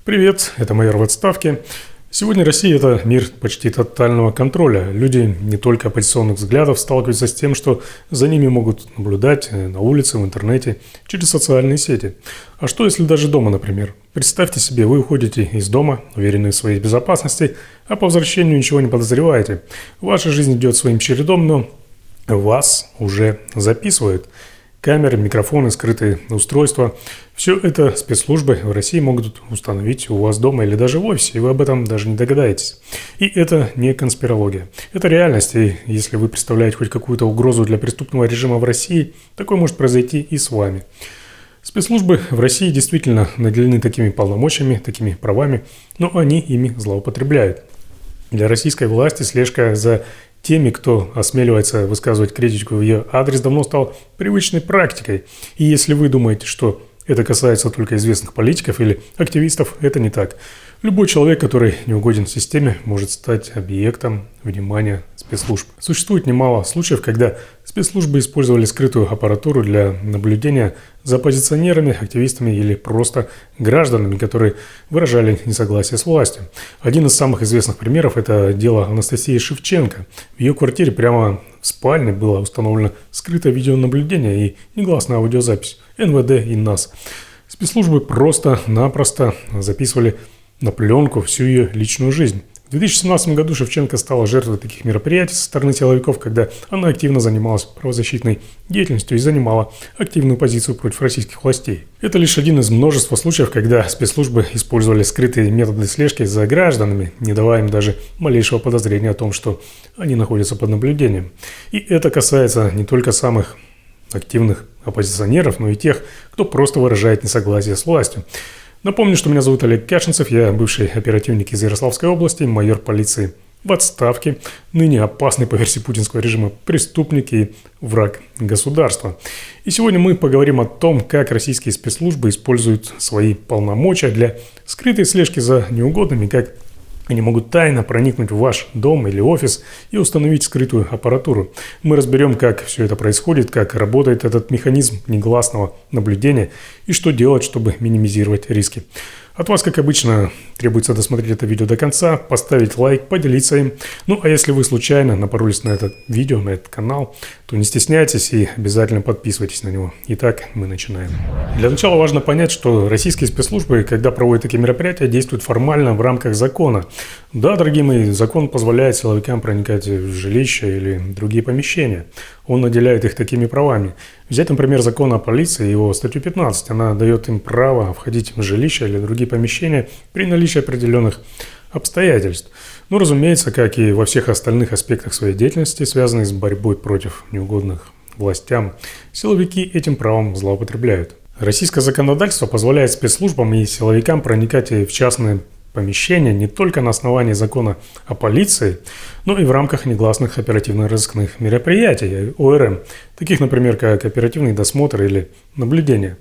Привет, это майор в отставке. Сегодня Россия – это мир почти тотального контроля. Люди не только оппозиционных взглядов сталкиваются с тем, что за ними могут наблюдать на улице, в интернете, через социальные сети. А что если даже дома, например? Представьте себе, вы уходите из дома, уверенные в своей безопасности, а по возвращению ничего не подозреваете. Ваша жизнь идет своим чередом, но вас уже записывают. Камеры, микрофоны, скрытые устройства – все это спецслужбы в России могут установить у вас дома или даже в офисе, и вы об этом даже не догадаетесь. И это не конспирология. Это реальность, и если вы представляете хоть какую-то угрозу для преступного режима в России, такое может произойти и с вами. Спецслужбы в России действительно наделены такими полномочиями, такими правами, но они ими злоупотребляют. Для российской власти слежка за теми, кто осмеливается высказывать критику в ее адрес, давно стал привычной практикой. И если вы думаете, что это касается только известных политиков или активистов, это не так. Любой человек, который не угоден системе, может стать объектом внимания спецслужб. Существует немало случаев, когда спецслужбы использовали скрытую аппаратуру для наблюдения за оппозиционерами, активистами или просто гражданами, которые выражали несогласие с властью. Один из самых известных примеров – это дело Анастасии Шевченко. В ее квартире прямо в спальне было установлено скрытое видеонаблюдение и негласная аудиозапись НВД и НАС. Спецслужбы просто-напросто записывали на пленку всю ее личную жизнь. В 2017 году Шевченко стала жертвой таких мероприятий со стороны силовиков, когда она активно занималась правозащитной деятельностью и занимала активную позицию против российских властей. Это лишь один из множества случаев, когда спецслужбы использовали скрытые методы слежки за гражданами, не давая им даже малейшего подозрения о том, что они находятся под наблюдением. И это касается не только самых активных оппозиционеров, но и тех, кто просто выражает несогласие с властью. Напомню, что меня зовут Олег Кашинцев, я бывший оперативник из Ярославской области, майор полиции в отставке, ныне опасный по версии путинского режима преступник и враг государства. И сегодня мы поговорим о том, как российские спецслужбы используют свои полномочия для скрытой слежки за неугодными, как они могут тайно проникнуть в ваш дом или офис и установить скрытую аппаратуру. Мы разберем, как все это происходит, как работает этот механизм негласного наблюдения и что делать, чтобы минимизировать риски. От вас, как обычно, требуется досмотреть это видео до конца, поставить лайк, поделиться им. Ну а если вы случайно напоролись на это видео, на этот канал, то не стесняйтесь и обязательно подписывайтесь на него. Итак, мы начинаем. Для начала важно понять, что российские спецслужбы, когда проводят такие мероприятия, действуют формально в рамках закона. Да, дорогие мои, закон позволяет силовикам проникать в жилища или другие помещения. Он наделяет их такими правами. Взять, например, закон о полиции, его статью 15. Она дает им право входить в жилища или другие помещения при наличии определенных обстоятельств. Ну, разумеется, как и во всех остальных аспектах своей деятельности, связанной с борьбой против неугодных властям, силовики этим правом злоупотребляют. Российское законодательство позволяет спецслужбам и силовикам проникать в частные помещения не только на основании закона о полиции, но и в рамках негласных оперативно-розыскных мероприятий ОРМ, таких, например, как оперативный досмотр или наблюдение.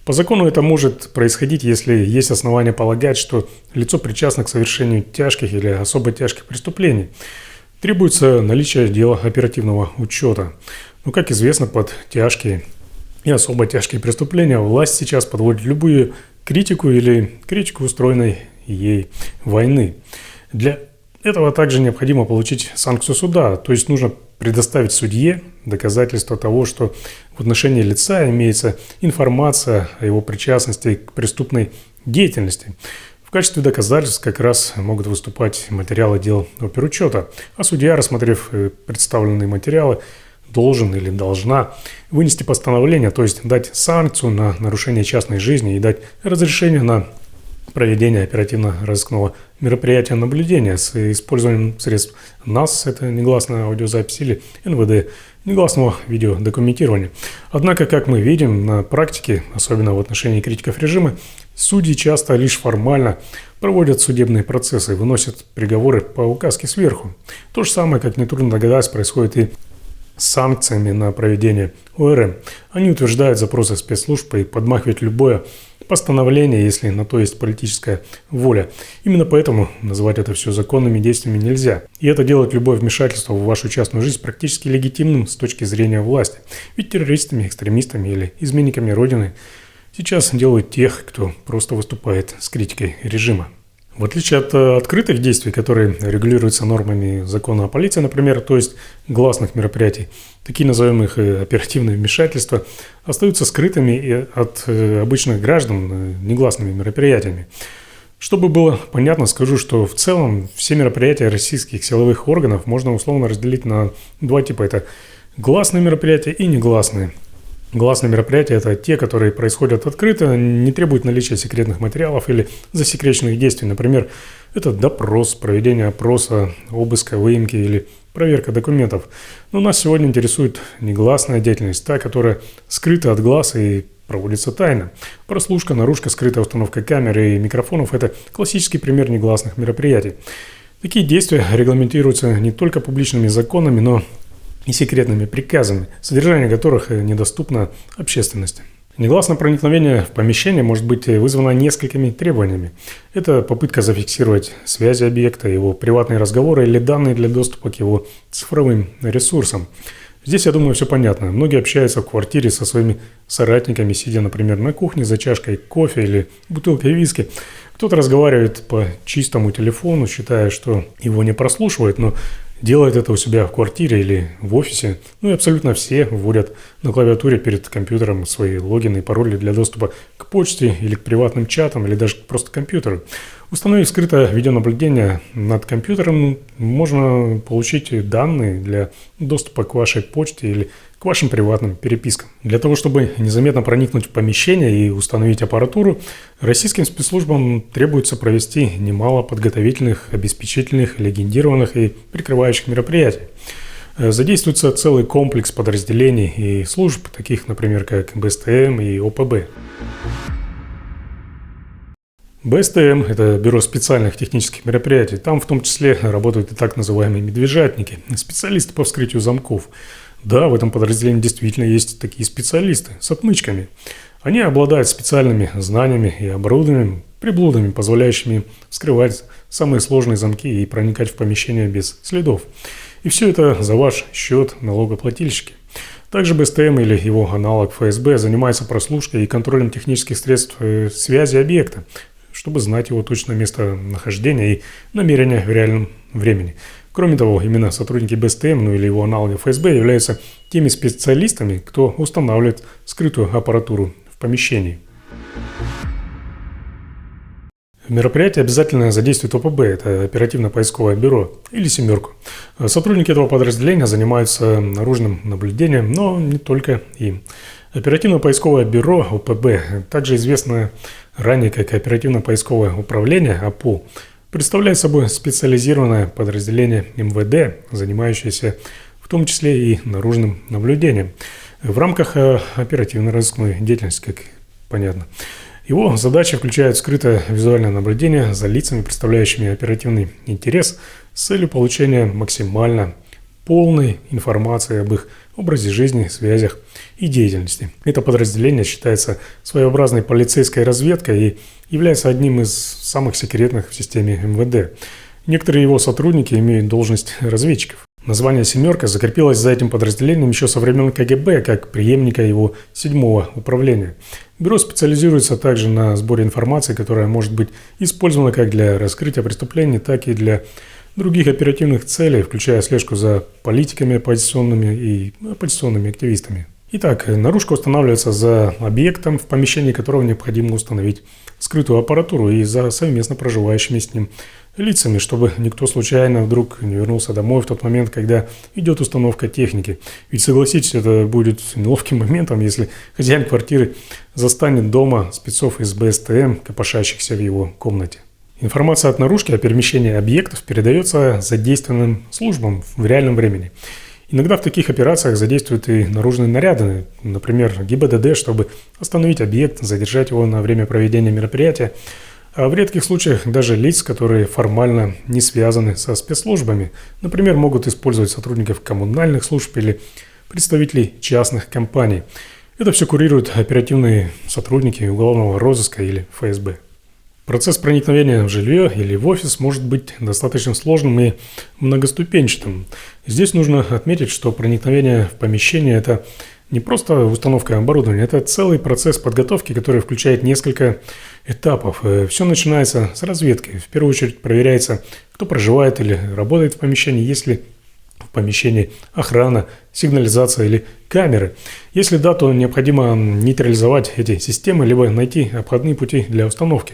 По закону это может происходить, если есть основания полагать, что лицо причастно к совершению тяжких или особо тяжких преступлений. Требуется наличие дела оперативного учета. Но, как известно, под тяжкие и особо тяжкие преступления власть сейчас подводит любую критику или критику устроенной ей войны. Для этого также необходимо получить санкцию суда, то есть нужно предоставить судье доказательства того, что в отношении лица имеется информация о его причастности к преступной деятельности. В качестве доказательств как раз могут выступать материалы дел оперучета, а судья, рассмотрев представленные материалы, должен или должна вынести постановление, то есть дать санкцию на нарушение частной жизни и дать разрешение на проведение оперативно-розыскного мероприятия наблюдения с использованием средств НАС, это негласная аудиозапись, или НВД, негласного видеодокументирования. Однако, как мы видим на практике, особенно в отношении критиков режима, судьи часто лишь формально проводят судебные процессы, выносят приговоры по указке сверху. То же самое, как нетрудно догадаться, происходит и с санкциями на проведение ОРМ. Они утверждают запросы спецслужб и подмахивают любое постановление, если на то есть политическая воля. Именно поэтому называть это все законными действиями нельзя. И это делает любое вмешательство в вашу частную жизнь практически легитимным с точки зрения власти. Ведь террористами, экстремистами или изменниками Родины сейчас делают тех, кто просто выступает с критикой режима. В отличие от открытых действий, которые регулируются нормами закона о полиции, например, то есть гласных мероприятий, такие назовем их оперативные вмешательства, остаются скрытыми и от обычных граждан негласными мероприятиями. Чтобы было понятно, скажу, что в целом все мероприятия российских силовых органов можно условно разделить на два типа. Это гласные мероприятия и негласные. Гласные мероприятия – это те, которые происходят открыто, не требуют наличия секретных материалов или засекреченных действий. Например, это допрос, проведение опроса, обыска, выемки или проверка документов. Но нас сегодня интересует негласная деятельность, та, которая скрыта от глаз и проводится тайно. Прослушка, наружка, скрытая установка камер и микрофонов – это классический пример негласных мероприятий. Такие действия регламентируются не только публичными законами, но и секретными приказами, содержание которых недоступно общественности. Негласное проникновение в помещение может быть вызвано несколькими требованиями. Это попытка зафиксировать связи объекта, его приватные разговоры или данные для доступа к его цифровым ресурсам. Здесь, я думаю, все понятно. Многие общаются в квартире со своими соратниками, сидя, например, на кухне за чашкой кофе или бутылкой виски. Кто-то разговаривает по чистому телефону, считая, что его не прослушивают, но делает это у себя в квартире или в офисе. Ну и абсолютно все вводят на клавиатуре перед компьютером свои логины и пароли для доступа к почте или к приватным чатам, или даже просто к компьютеру. Установив скрытое видеонаблюдение над компьютером, можно получить данные для доступа к вашей почте или к вашим приватным перепискам. Для того, чтобы незаметно проникнуть в помещение и установить аппаратуру, российским спецслужбам требуется провести немало подготовительных, обеспечительных, легендированных и прикрывающих мероприятий. Задействуется целый комплекс подразделений и служб, таких, например, как БСТМ и ОПБ. БСТМ – это бюро специальных технических мероприятий. Там в том числе работают и так называемые медвежатники, специалисты по вскрытию замков. Да, в этом подразделении действительно есть такие специалисты с отмычками. Они обладают специальными знаниями и оборудованием, приблудами, позволяющими вскрывать самые сложные замки и проникать в помещение без следов. И все это за ваш счет, налогоплательщики. Также БСТМ или его аналог ФСБ занимается прослушкой и контролем технических средств связи объекта, чтобы знать его точное местонахождение и намерения в реальном времени. Кроме того, именно сотрудники БСТМ, ну или его аналога ФСБ, являются теми специалистами, кто устанавливает скрытую аппаратуру в помещении. В мероприятии обязательно задействует ОПБ, это оперативно-поисковое бюро, или «семерку». Сотрудники этого подразделения занимаются наружным наблюдением, но не только им. Оперативно-поисковое бюро ОПБ, также известное ранее как оперативно-поисковое управление ОПУ, представляет собой специализированное подразделение МВД, занимающееся в том числе и наружным наблюдением в рамках оперативно-розыскной деятельности, как понятно. Его задачи включают скрытое визуальное наблюдение за лицами, представляющими оперативный интерес, с целью получения максимально полной информации об их образе жизни, связях и деятельности. Это подразделение считается своеобразной полицейской разведкой и является одним из самых секретных в системе МВД. Некоторые его сотрудники имеют должность разведчиков. Название «семерка» закрепилось за этим подразделением еще со времен КГБ, как преемника его 7-го управления. Бюро специализируется также на сборе информации, которая может быть использована как для раскрытия преступлений, так и для других оперативных целей, включая слежку за политиками оппозиционными и оппозиционными активистами. Итак, наружка устанавливается за объектом, в помещении которого необходимо установить скрытую аппаратуру, и за совместно проживающими с ним лицами, чтобы никто случайно вдруг не вернулся домой в тот момент, когда идет установка техники. Ведь, согласитесь, это будет неловким моментом, если хозяин квартиры застанет дома спецов из БСТМ, копошащихся в его комнате. Информация от наружки о перемещении объектов передается задействованным службам в реальном времени. Иногда в таких операциях задействуют и наружные наряды, например, ГИБДД, чтобы остановить объект, задержать его на время проведения мероприятия, а в редких случаях даже лиц, которые формально не связаны со спецслужбами, например, могут использовать сотрудников коммунальных служб или представителей частных компаний. Это все курируют оперативные сотрудники уголовного розыска или ФСБ. Процесс проникновения в жилье или в офис может быть достаточно сложным и многоступенчатым. Здесь нужно отметить, что проникновение в помещение – это Не просто установка оборудования, это целый процесс подготовки, который включает несколько этапов. Все начинается с разведки. В первую очередь проверяется, кто проживает или работает в помещении, есть ли в помещении охрана, сигнализация или камеры. Если да, то необходимо нейтрализовать эти системы, либо найти обходные пути для установки.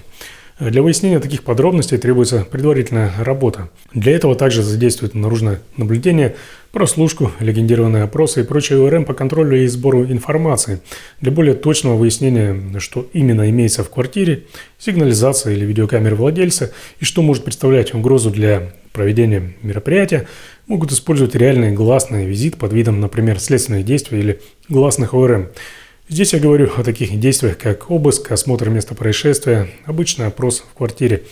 Для выяснения таких подробностей требуется предварительная работа. Для этого также задействует наружное наблюдение, прослушку, легендированные опросы и прочие ОРМ по контролю и сбору информации. Для более точного выяснения, что именно имеется в квартире, сигнализация или видеокамеры владельца и что может представлять угрозу для проведения мероприятия, могут использовать реальный гласный визит под видом, например, следственных действий или гласных ОРМ. Здесь я говорю о таких действиях, как обыск, осмотр места происшествия, обычный опрос в квартире.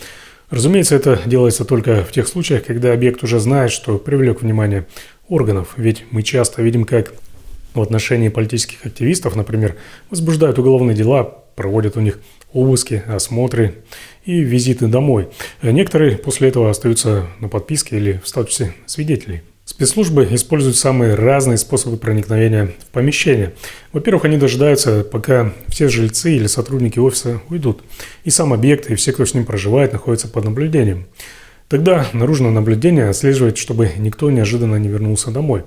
Разумеется, это делается только в тех случаях, когда объект уже знает, что привлек внимание органов. Ведь мы часто видим, как в отношении политических активистов, например, возбуждают уголовные дела, проводят у них обыски, осмотры и визиты домой. Некоторые после этого остаются на подписке или в статусе свидетелей. Спецслужбы используют самые разные способы проникновения в помещение. Во-первых, они дожидаются, пока все жильцы или сотрудники офиса уйдут, и сам объект, и все, кто с ним проживает, находятся под наблюдением. Тогда наружное наблюдение отслеживает, чтобы никто неожиданно не вернулся домой.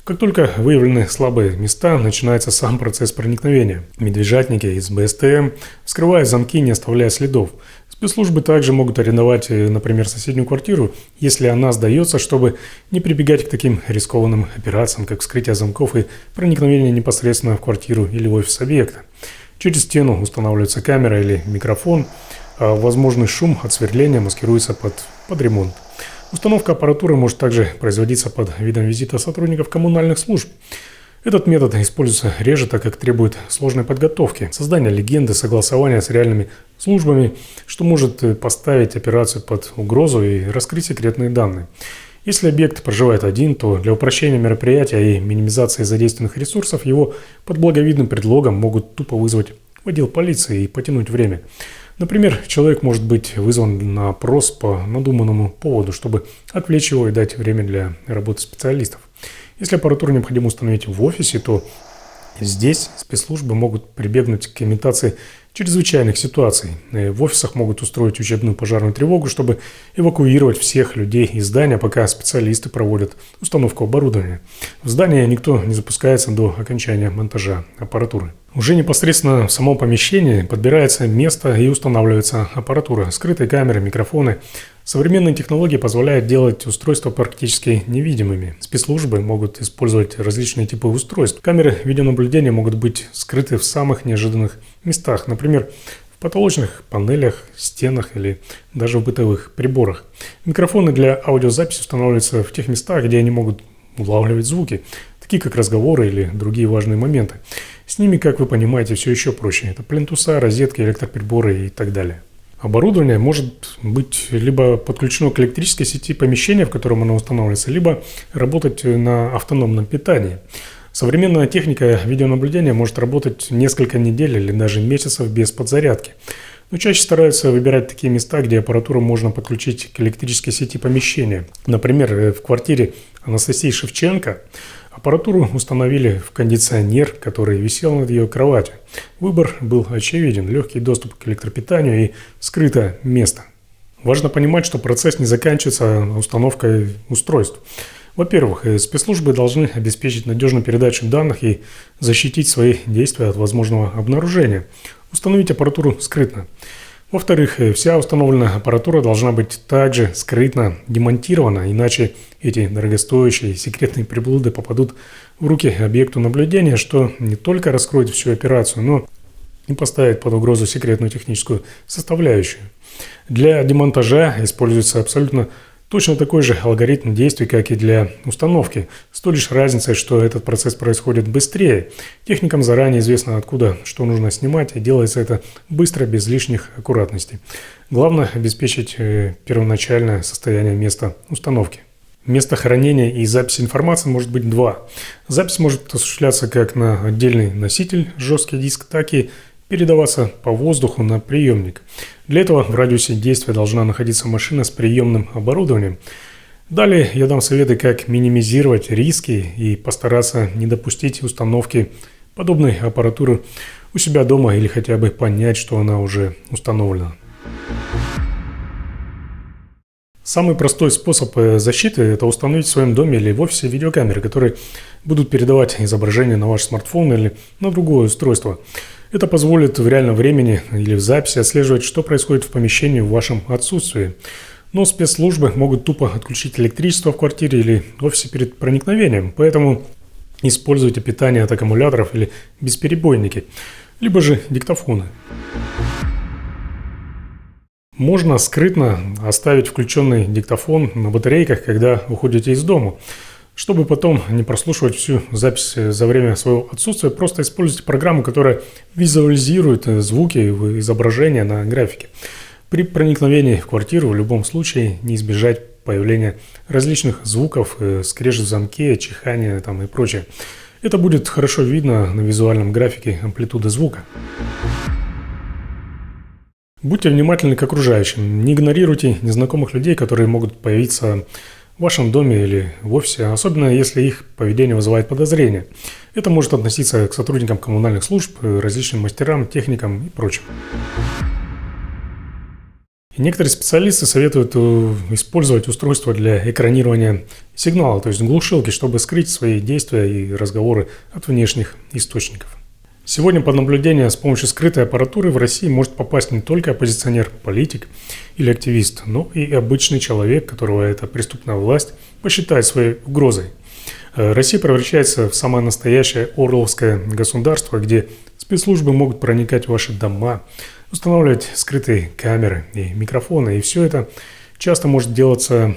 Как только выявлены слабые места, начинается сам процесс проникновения. Медвежатники из БСТМ вскрывают замки, не оставляя следов. Спецслужбы также могут арендовать, например, соседнюю квартиру, если она сдается, чтобы не прибегать к таким рискованным операциям, как вскрытие замков и проникновение непосредственно в квартиру или офис объекта. Через стену устанавливается камера или микрофон, а возможный шум от сверления маскируется под ремонт. Установка аппаратуры может также производиться под видом визита сотрудников коммунальных служб. Этот метод используется реже, так как требует сложной подготовки, создания легенды, согласования с реальными службами, что может поставить операцию под угрозу и раскрыть секретные данные. Если объект проживает один, то для упрощения мероприятия и минимизации задействованных ресурсов его под благовидным предлогом могут тупо вызвать в отдел полиции и потянуть время. Например, человек может быть вызван на опрос по надуманному поводу, чтобы отвлечь его и дать время для работы специалистов. Если аппаратуру необходимо установить в офисе, то здесь спецслужбы могут прибегнуть к имитации чрезвычайных ситуаций. В офисах могут устроить учебную пожарную тревогу, чтобы эвакуировать всех людей из здания, пока специалисты проводят установку оборудования. В здание никто не запускается до окончания монтажа аппаратуры. Уже непосредственно в самом помещении подбирается место и устанавливается аппаратура, скрытые камеры, микрофоны. Современные технологии позволяют делать устройства практически невидимыми. Спецслужбы могут использовать различные типы устройств. Камеры видеонаблюдения могут быть скрыты в самых неожиданных местах, например, в потолочных панелях, стенах или даже в бытовых приборах. Микрофоны для аудиозаписи устанавливаются в тех местах, где они могут улавливать звуки, такие как разговоры или другие важные моменты. С ними, как вы понимаете, все еще проще. Это плинтуса, розетки, электроприборы и так далее. Оборудование может быть либо подключено к электрической сети помещения, в котором оно устанавливается, либо работать на автономном питании. Современная техника видеонаблюдения может работать несколько недель или даже месяцев без подзарядки. Но чаще стараются выбирать такие места, где аппаратуру можно подключить к электрической сети помещения. Например, в квартире Анастасии Шевченко аппаратуру установили в кондиционер, который висел над ее кроватью. Выбор был очевиден: легкий доступ к электропитанию и скрытое место. Важно понимать, что процесс не заканчивается установкой устройств. Во-первых, спецслужбы должны обеспечить надежную передачу данных и защитить свои действия от возможного обнаружения. Установить аппаратуру скрытно. Во-вторых, вся установленная аппаратура должна быть также скрытно демонтирована, иначе эти дорогостоящие секретные приблуды попадут в руки объекту наблюдения, что не только раскроет всю операцию, но и поставит под угрозу секретную техническую составляющую. Для демонтажа используется абсолютно точно такой же алгоритм действий, как и для установки, с той лишь разницей, что этот процесс происходит быстрее. Техникам заранее известно, откуда что нужно снимать, и делается это быстро, без лишних аккуратностей. Главное – обеспечить первоначальное состояние места установки. Место хранения и записи информации может быть два. Запись может осуществляться как на отдельный носитель, жесткий диск, так и передаваться по воздуху на приемник. Для этого в радиусе действия должна находиться машина с приемным оборудованием. Далее я дам советы, как минимизировать риски и постараться не допустить установки подобной аппаратуры у себя дома или хотя бы понять, что она уже установлена. Самый простой способ защиты – это установить в своем доме или в офисе видеокамеры, которые будут передавать изображение на ваш смартфон или на другое устройство. Это позволит в реальном времени или в записи отслеживать, что происходит в помещении в вашем отсутствии. Но спецслужбы могут тупо отключить электричество в квартире или офисе перед проникновением, поэтому используйте питание от аккумуляторов или бесперебойники, либо же диктофоны. Можно скрытно оставить включенный диктофон на батарейках, когда уходите из дома. Чтобы потом не прослушивать всю запись за время своего отсутствия, просто используйте программу, которая визуализирует звуки в изображении на графике. При проникновении в квартиру в любом случае не избежать появления различных звуков, скрежет в замке, чихание и прочее. Это будет хорошо видно на визуальном графике амплитуды звука. Будьте внимательны к окружающим. Не игнорируйте незнакомых людей, которые могут появиться в вашем доме или в офисе, особенно если их поведение вызывает подозрения. Это может относиться к сотрудникам коммунальных служб, различным мастерам, техникам и прочим. И некоторые специалисты советуют использовать устройство для экранирования сигнала, то есть глушилки, чтобы скрыть свои действия и разговоры от внешних источников. Сегодня под наблюдение с помощью скрытой аппаратуры в России может попасть не только оппозиционер, политик или активист, но и обычный человек, которого эта преступная власть посчитает своей угрозой. Россия превращается в самое настоящее орловское государство, где спецслужбы могут проникать в ваши дома, устанавливать скрытые камеры и микрофоны, и все это часто может делаться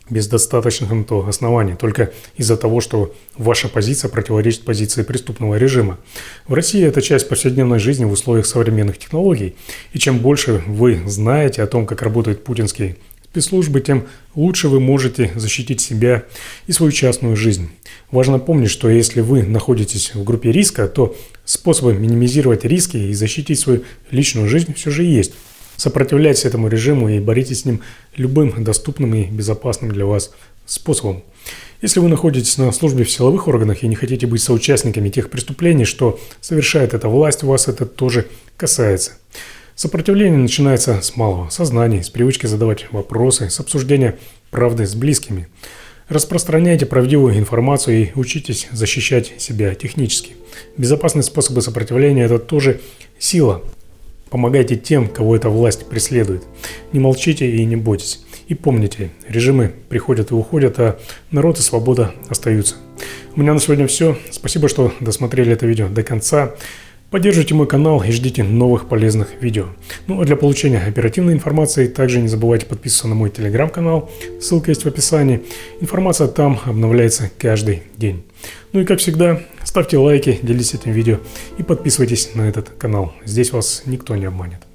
без достаточных на то оснований, только из-за того, что ваша позиция противоречит позиции преступного режима. В России это часть повседневной жизни в условиях современных технологий, и чем больше вы знаете о том, как работают путинские спецслужбы, тем лучше вы можете защитить себя и свою частную жизнь. Важно помнить, что если вы находитесь в группе риска, то способы минимизировать риски и защитить свою личную жизнь все же есть. Сопротивляйтесь этому режиму и боритесь с ним любым доступным и безопасным для вас способом. Если вы находитесь на службе в силовых органах и не хотите быть соучастниками тех преступлений, что совершает эта власть, вас это тоже касается. Сопротивление начинается с малого, со знаний, с привычки задавать вопросы, с обсуждения правды с близкими. Распространяйте правдивую информацию и учитесь защищать себя технически. Безопасные способы сопротивления – это тоже сила. Помогайте тем, кого эта власть преследует. Не молчите и не бойтесь. И помните, режимы приходят и уходят, а народ и свобода остаются. У меня на сегодня все. Спасибо, что досмотрели это видео до конца. Поддержите мой канал и ждите новых полезных видео. Ну а для получения оперативной информации также не забывайте подписываться на мой телеграм-канал. Ссылка есть в описании. Информация там обновляется каждый день. Ну и как всегда, ставьте лайки, делитесь этим видео и подписывайтесь на этот канал. Здесь вас никто не обманет.